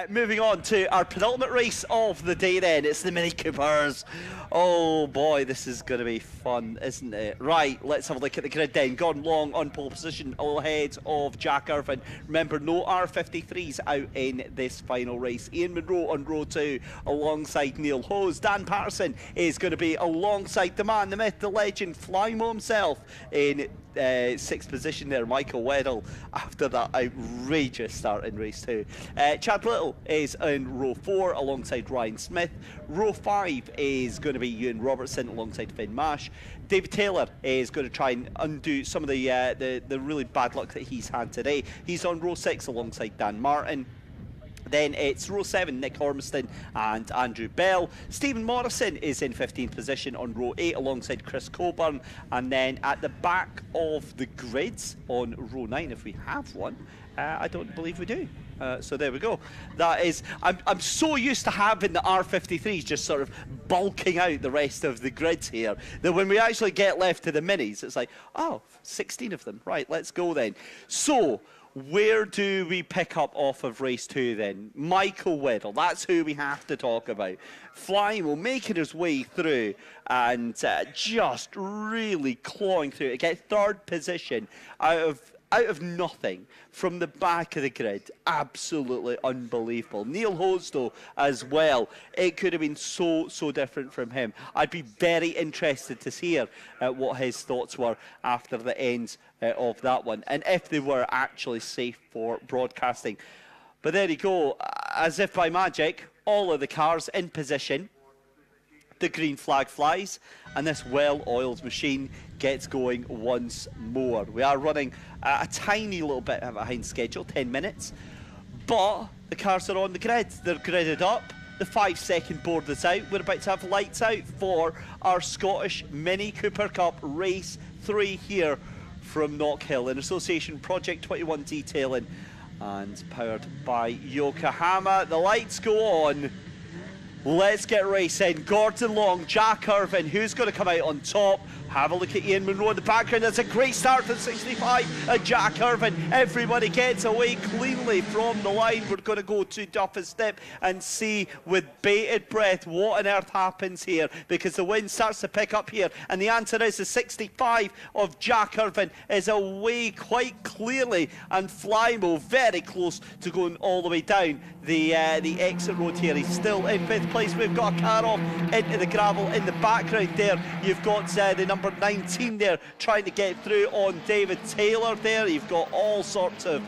Moving on to our penultimate race of the day then. It's the Mini Coopers. Oh boy, this is going to be fun, isn't it? Right, let's have a look at the grid then. Gordon Long on pole position, all ahead of Jack Irvine. Remember, no R53s out in this final race. Ian Munro on row 2 alongside Neil Hose. Dan Patterson is going to be alongside the man, the myth, the legend, Flymo himself in 6th position there, Michael Weddle, after that outrageous start in race 2. Chad Little is in row 4 alongside Ryan Smith. Row 5 is going to be Ewan Robertson alongside Finn Mash. David Taylor is going to try and undo some of the really bad luck that he's had today. He's on row 6 alongside Dan Martin. Then it's row 7, Nick Ormiston and Andrew Bell. Stephen Morrison is in 15th position on row 8 alongside Chris Coburn. And then at the back of the grids on row 9, if we have one, I don't believe we do. So there we go. That is, I'm so used to having the R53s just sort of bulking out the rest of the grids here, that when we actually get left to the minis, it's like, oh, 16 of them. Right, let's go then. So, where do we pick up off of race 2 then? Michael Weddle, that's who we have to talk about. Flymo making his way through and just really clawing through to get 3rd position out of nothing from the back of the grid. Absolutely unbelievable. Neil Hostow as well. It could have been so different from him. I'd be very interested to hear what his thoughts were after the end of that one, and if they were actually safe for broadcasting. But there you go, as if by magic, all of the cars in position. The green flag flies, and this well-oiled machine gets going once more. We are running a tiny little bit behind schedule, 10 minutes, but the cars are on the grid. They're gridded up. The 5-second board is out. We're about to have lights out for our Scottish Mini Cooper Cup Race 3 here from Knockhill in association Project 21 Detailing and powered by Yokohama. The lights go on. Let's get racing. Gordon Long, Jack Irvine, who's going to come out on top? Have a look at Ian Munro in the background. That's a great start for 65. And Jack Irvine, everybody gets away cleanly from the line. We're going to go to Duffus Dip and see with bated breath what on earth happens here, because the wind starts to pick up here. And the answer is the 65 of Jack Irvine is away quite clearly. And Flymo very close to going all the way down the exit road here. He's still in 5th place. We've got a car off into the gravel in the background there. You've got the number 19 there trying to get through on David Taylor there. You've got all sorts of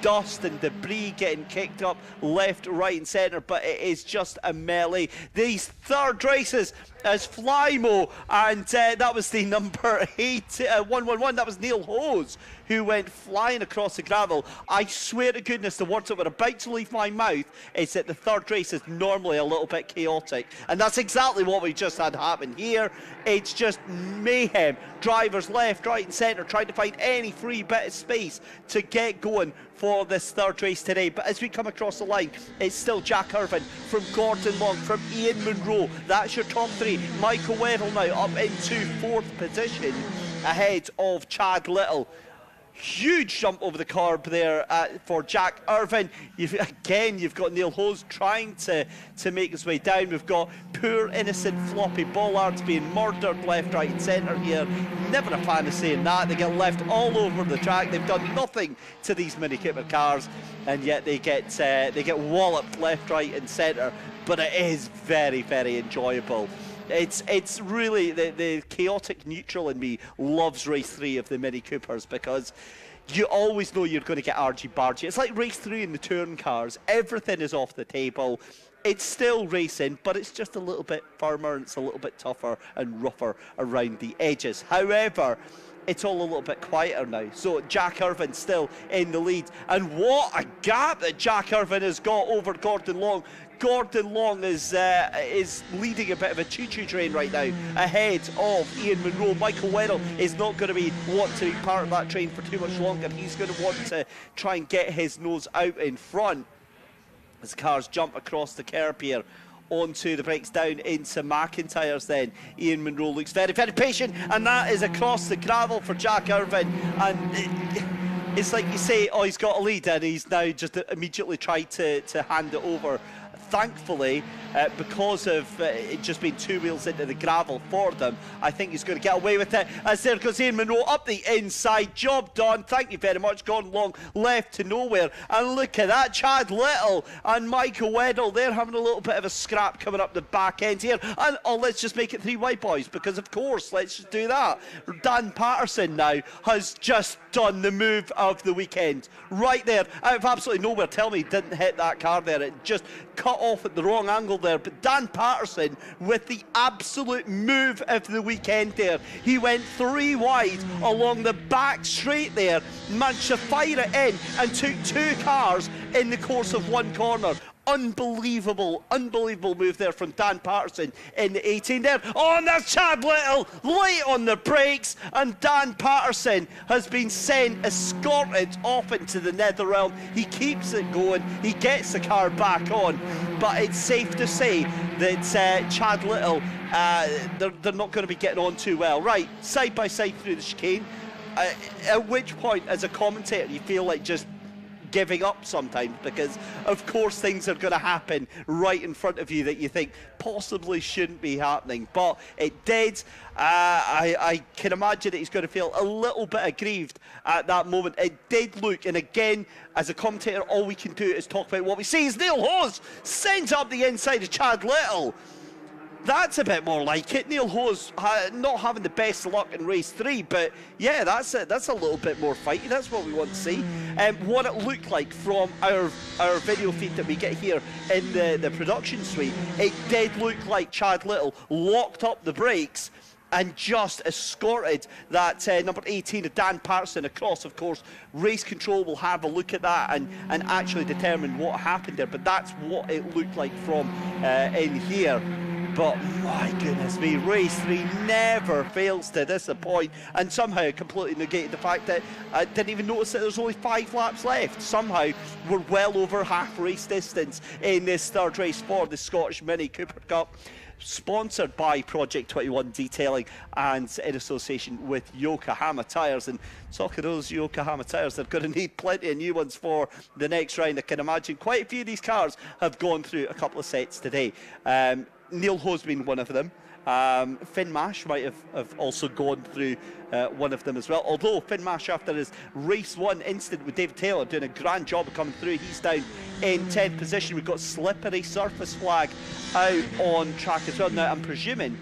dust and debris getting kicked up left, right and centre, but it is just a melee. These 3rd races as Flymo, and that was the number 111, that was Neil Hose, who went flying across the gravel. I swear to goodness, the words that were about to leave my mouth is that the 3rd race is normally a little bit chaotic, and that's exactly what we just had happen here. It's just mayhem. Drivers left, right and centre trying to find any free bit of space to get going for this 3rd race today. But as we come across the line, it's still Jack Irvine from Gordon Long, from Ian Munro. That's your top 3. Michael Weddle now up into 4th position ahead of Chad Little. Huge jump over the curb there for Jack Irvine. You've got Neil Hose trying to make his way down. We've got poor innocent floppy bollards being murdered left, right and centre here. Never a fan of saying that. They get left all over the track. They've done nothing to these Mini Cooper cars, and yet they get walloped left, right and centre. But it is very, very enjoyable. It's really the chaotic neutral in me loves race 3 of the Mini Coopers, because you always know you're going to get argy-bargy. It's like race 3 in the touring cars. Everything is off the table. It's still racing, but it's just a little bit firmer and it's a little bit tougher and rougher around the edges. However, it's all a little bit quieter now. So Jack Irvine still in the lead. And what a gap that Jack Irvine has got over Gordon Long. Gordon Long is leading a bit of a choo-choo train right now ahead of Ian Munro. Michael Weddle is not going to want to be part of that train for too much longer. He's going to want to try and get his nose out in front as cars jump across the curb here onto the brakes down into McIntyre's then. Ian Munro looks very, very patient, and that is across the gravel for Jack Irvine. And it's like you say, oh, he's got a lead, and he's now just immediately tried to hand it over. Thankfully, because of it just being two wheels into the gravel for them, I think he's going to get away with it. As there goes Ian Munro up the inside. Job done. Thank you very much. Gone long left to nowhere. And look at that. Chad Little and Michael Weddle, they're having a little bit of a scrap coming up the back end here. And oh, let's just make it 3 wide, boys, because of course, let's just do that. Dan Patterson now has just done the move of the weekend. Right there, out of absolutely nowhere. Tell me he didn't hit that car there. It just cut off at the wrong angle there, but Dan Patterson with the absolute move of the weekend there. He went 3 wide along the back straight there, managed to fire it in and took 2 cars in the course of 1 corner. Unbelievable move there from Dan Patterson in the 18 there. Oh, and that's Chad Little late on the brakes, and Dan Patterson has been escorted off into the nether realm. He keeps it going, he gets the car back on, but it's safe to say that Chad Little, they're not going to be getting on too well. Right, side by side through the chicane, at which point as a commentator you feel like just giving up sometimes, because of course things are going to happen right in front of you that you think possibly shouldn't be happening, but it did. I can imagine that he's going to feel a little bit aggrieved at that moment. It did look, and again, as a commentator, all we can do is talk about what we see. Is Neil Hose sends up the inside of Chad Little. That's a bit more like it. Neil Hose not having the best luck in race 3, but yeah, that's a little bit more fighty. That's what we want to see. What it looked like from our video feed that we get here in the production suite, it did look like Chad Little locked up the brakes and just escorted that number 18 of Dan Patterson across. Of course, race control will have a look at that and actually determine what happened there, but that's what it looked like from in here. But my goodness me, race 3 never fails to disappoint, and somehow completely negated the fact that I didn't even notice that there's only 5 laps left. Somehow we're well over half race distance in this 3rd race for the Scottish Mini Cooper Cup, sponsored by Project 21 Detailing and in association with Yokohama Tyres. And talking of those Yokohama Tyres, they're going to need plenty of new ones for the next round. I can imagine quite a few of these cars have gone through a couple of sets today. Neil Ho's been one of them. Finn Mash might have also gone through one of them as well. Although Finn Mash, after his race 1 incident with David Taylor, doing a grand job of coming through, he's down in 10th position. We've got slippery surface flag out on track as well. Now, I'm presuming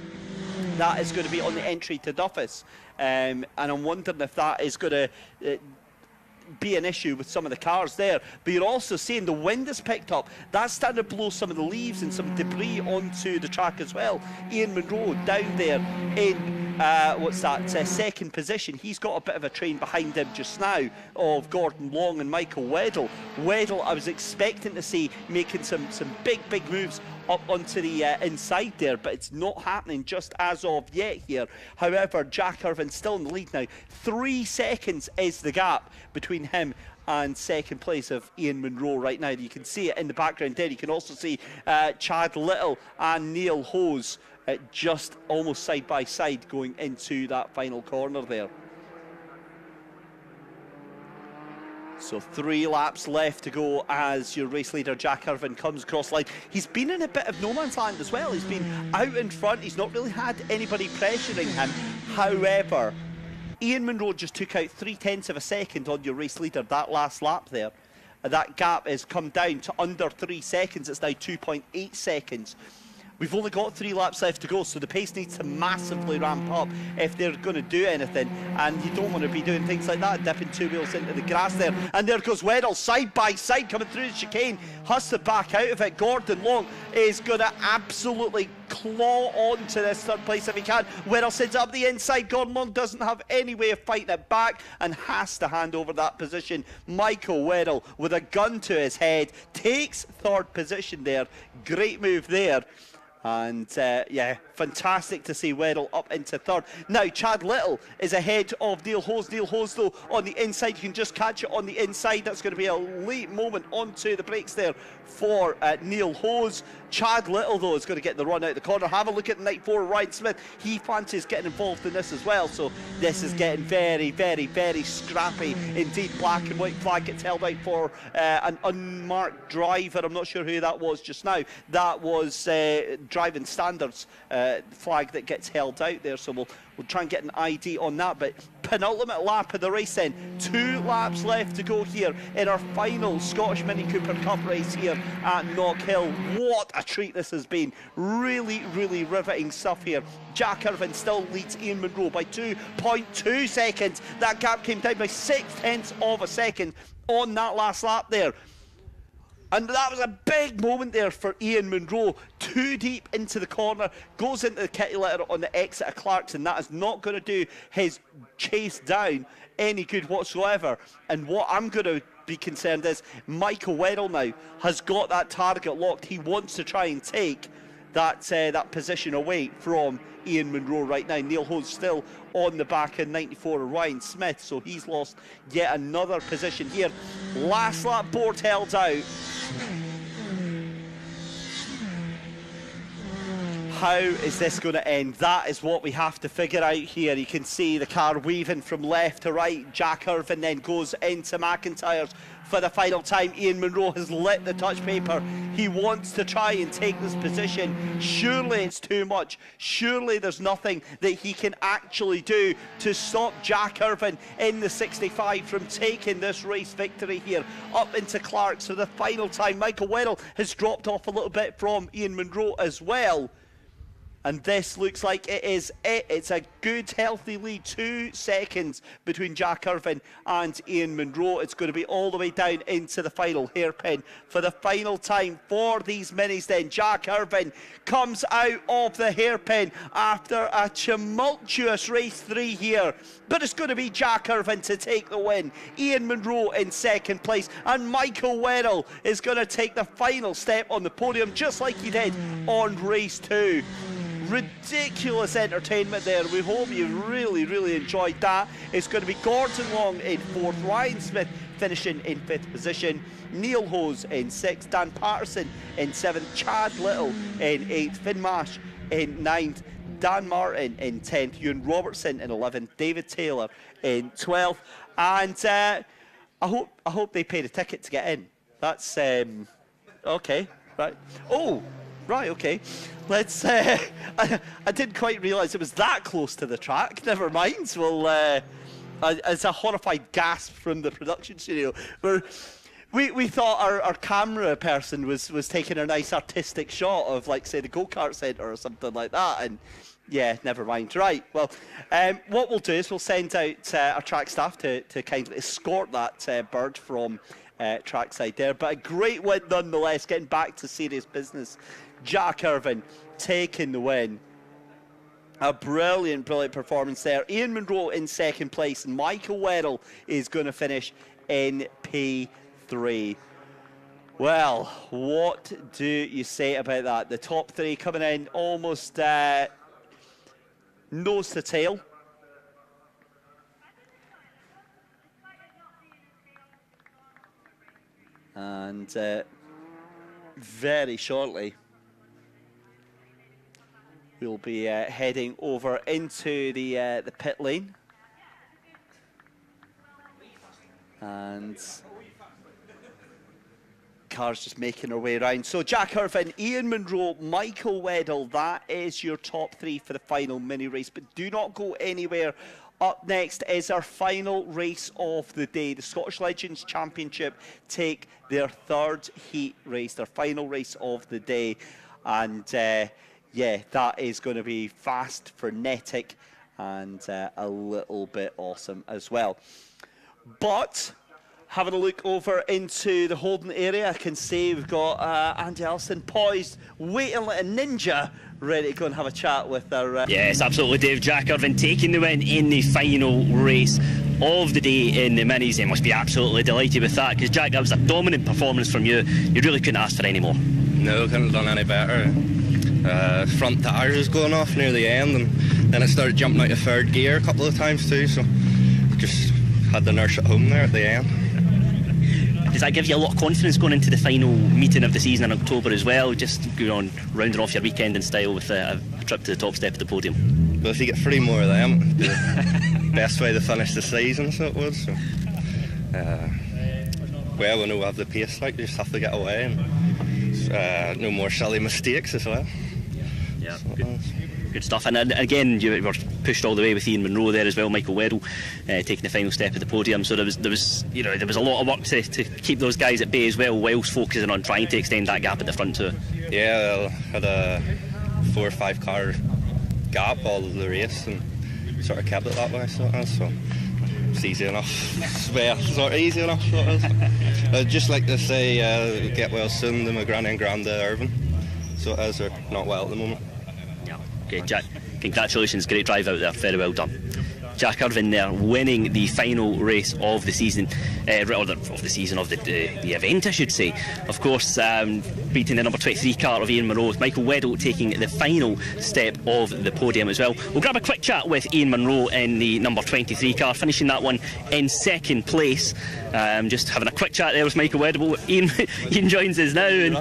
that is going to be on the entry to Duffus, and I'm wondering if that is going to be an issue with some of the cars there. But you're also seeing the wind has picked up. That's starting to blow some of the leaves and some debris onto the track as well. Ian Munro down there in second position. He's got a bit of a train behind him just now of Gordon Long and Michael Weddle. Weddle, I was expecting to see making some big moves up onto the inside there, but it's not happening just as of yet here. However, Jack Irvine still in the lead now. 3 seconds is the gap between him and second place of Ian Munro right now. You can see it in the background there. You can also see Chad Little and Neil Hose just almost side by side going into that final corner there. So 3 laps left to go as your race leader Jack Irvine comes across line. He's been in a bit of no man's land as well. He's been out in front. He's not really had anybody pressuring him. However, Ian Munro just took out 0.3 of a second on your race leader that last lap there. That gap has come down to under 3 seconds. It's now 2.8 seconds. We've only got 3 laps left to go, so the pace needs to massively ramp up if they're going to do anything. And you don't want to be doing things like that, dipping 2 wheels into the grass there. And there goes Weddle, side by side, coming through the chicane. Has to back out of it. Gordon Long is going to absolutely claw on to this 3rd place if he can. Weddle sends up the inside. Gordon Long doesn't have any way of fighting it back and has to hand over that position. Michael Weddle, with a gun to his head, takes 3rd position there. Great move there. And yeah, fantastic to see Weddle up into 3rd. Now, Chad Little is ahead of Neil Hose. Neil Hose, though, on the inside. You can just catch it on the inside. That's going to be a late moment onto the brakes there for Neil Hose. Chad Little, though, is going to get the run out the corner. Have a look at night 4, Ryan Smith. He fancies getting involved in this as well. So this is getting very, very, very scrappy indeed. Black and white flag gets held out for an unmarked driver. I'm not sure who that was just now. That was driving standards flag that gets held out there. So we'll try and get an ID on that. But penultimate lap of the race then. 2 laps left to go here in our final Scottish Mini Cooper Cup race here at Knockhill. What a treat this has been. Really, really riveting stuff here. Jack Irvine still leads Ian Munro by 2.2 seconds. That gap came down by 0.6 of a second on that last lap there. And that was a big moment there for Ian Munro. 2 deep into the corner, goes into the kitty litter on the exit of Clarkson. That is not going to do his chase down any good whatsoever. And what I'm going to be concerned is Michael Weddle now has got that target locked. He wants to try and take that position away from Ian Munro right now. Neil Hose still on the back in 94 of Ryan Smith, so he's lost yet another position here. Last lap board held out. How is this going to end? That is what we have to figure out here. You can see the car weaving from left to right. Jack Irvine then goes into McIntyre's for the final time. Ian Munro has lit the touch paper. He wants to try and take this position. Surely it's too much. Surely there's nothing that he can actually do to stop Jack Irvine in the 65 from taking this race victory here up into Clark. So the final time, Michael Weddle has dropped off a little bit from Ian Munro as well. And this looks like it is it. It's a good, healthy lead. 2 seconds between Jack Irvine and Ian Munro. It's going to be all the way down into the final hairpin for the final time for these minis then. Jack Irvine comes out of the hairpin after a tumultuous race 3 here. But it's going to be Jack Irvine to take the win. Ian Munro in 2nd place. And Michael Weddle is going to take the final step on the podium, just like he did on race 2. Ridiculous entertainment there. We hope you really, really enjoyed that. It's going to be Gordon Long in 4th, Ryan Smith finishing in 5th position, Neil Hose in 6th, Dan Patterson in 7th, Chad Little in 8th, Finn Mash in 9th, Dan Martin in 10th, Ewan Robertson in 11th, David Taylor in 12th, and I hope they paid a ticket to get in. That's okay, right? Oh. Right, okay. Let's. I didn't quite realise it was that close to the track. Never mind. Well, it's a horrified gasp from the production studio. We thought our camera person was taking a nice artistic shot of, like, say, the go-kart centre or something like that, and yeah, never mind. Right. Well, what we'll do is we'll send out our track staff to kindly escort that bird from trackside there. But a great win nonetheless. Getting back to serious business. Jack Irvine taking the win. A brilliant, brilliant performance there. Ian Munro in 2nd place, and Michael Weddle is going to finish in P3. Well, what do you say about that? The top 3 coming in almost nose to tail. And very shortly we'll be heading over into the pit lane, and cars just making their way around. So Jack Irvine, Ian Munro, Michael Weddle, that is your top 3 for the final mini race. But do not go anywhere. Up next is our final race of the day. The Scottish Legends Championship take their 3rd heat race, their final race of the day. And yeah, that is going to be fast, frenetic, and a little bit awesome as well. But having a look over into the holding area, I can see we've got Andy Allison poised, waiting like a ninja, ready to go and have a chat with our... Yes, absolutely, Dave. Jack Irvine taking the win in the final race of the day in the minis. They must be absolutely delighted with that, because Jack, that was a dominant performance from you. You really couldn't ask for any more. No, couldn't have done any better. Front tires was going off near the end, and then it started jumping out of third gear a couple of times too, so just had the nurse at home there at the end. Does that give you a lot of confidence going into the final meeting of the season in October as well, just rounding off your weekend in style with a trip to the top step of the podium? Well, if you get 3 more of them, it'd be the best way to finish the season, so it was. So, well, we know we have the pace, like, you just have to get away, and no more silly mistakes as well. Yeah, good stuff. And again, you were pushed all the way with Ian Munro there as well, Michael Weddle taking the final step of the podium. So there was a lot of work to keep those guys at bay as well, whilst focusing on trying to extend that gap at the front too. Yeah, I had a 4 or 5 car gap all of the race, and sort of kept it that way. So it's easy enough. Well, sort of easy enough. So I'd just like to say, get well soon to my granny and granda Irvine. So it is, they're not well at the moment. Okay, Jack, congratulations, great drive out there, very well done. Jack Irvine there winning the final race of the season, of the event, I should say. Of course, beating the number 23 car of Ian Munro, with Michael Weddle taking the final step of the podium as well. We'll grab a quick chat with Ian Munro in the number 23 car, finishing that one in 2nd place. Just having a quick chat there with Michael Weddle. Ian joins us now. And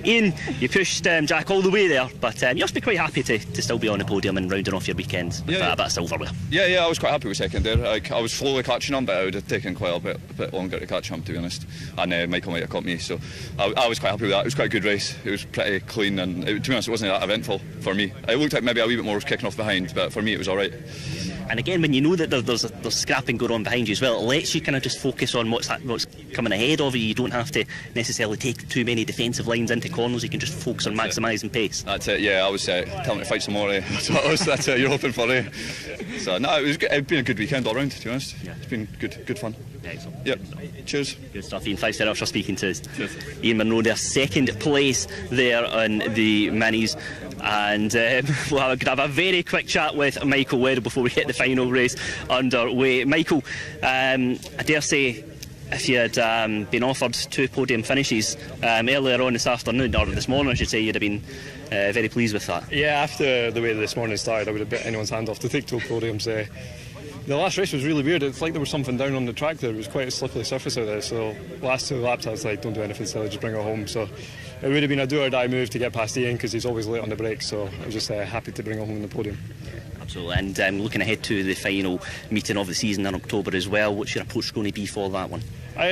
Ian, you pushed Jack all the way there, but you must be quite happy to still be on the podium and rounding off your weekend. A bit of silverware. Yeah, I was quite happy with 2nd there. I was slowly catching him, but it would have taken quite a bit longer to catch him, to be honest. And Michael might have caught me, so I was quite happy with that. It was quite a good race. It was pretty clean, and to be honest, it wasn't that eventful for me. It looked like maybe a wee bit more was kicking off behind, but for me it was all right. And again, when you know that there's scrapping going on behind you as well, it lets you kind of just focus on what's coming ahead of you. You don't have to necessarily take too many defensive lines into corners. You can just focus on maximising pace. That's it. Yeah, I was telling him to fight some more. That's what you're hoping for. So no, it's been a good weekend all round, to be honest. Yeah. It's been good fun. Excellent. Yep. Cheers. Good stuff, Ian. Thanks very much for speaking to us. Cheers. Ian Munro there, 2nd place there on the minis. And we'll have a very quick chat with Michael Weddle before we get the final race underway. Michael, I dare say, if you had been offered 2 podium finishes earlier on this afternoon, or this morning I should say, you'd have been very pleased with that. Yeah, after the way this morning started, I would have bit anyone's hand off to take 2 podiums. The last race was really weird. It's like there was something down on the track there. It was quite a slippery surface out there, so last 2 laps I was like, don't do anything silly, just bring it home. So it would have been a do or die move to get past Ian, because he's always late on the brakes, so I was just happy to bring it home on the podium. Absolutely. And looking ahead to the final meeting of the season in October as well, what's your approach going to be for that one?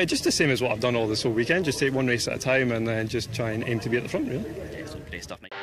Just the same as what I've done all this whole weekend, just take one race at a time and then just try and aim to be at the front, really. Yeah, so great stuff, mate.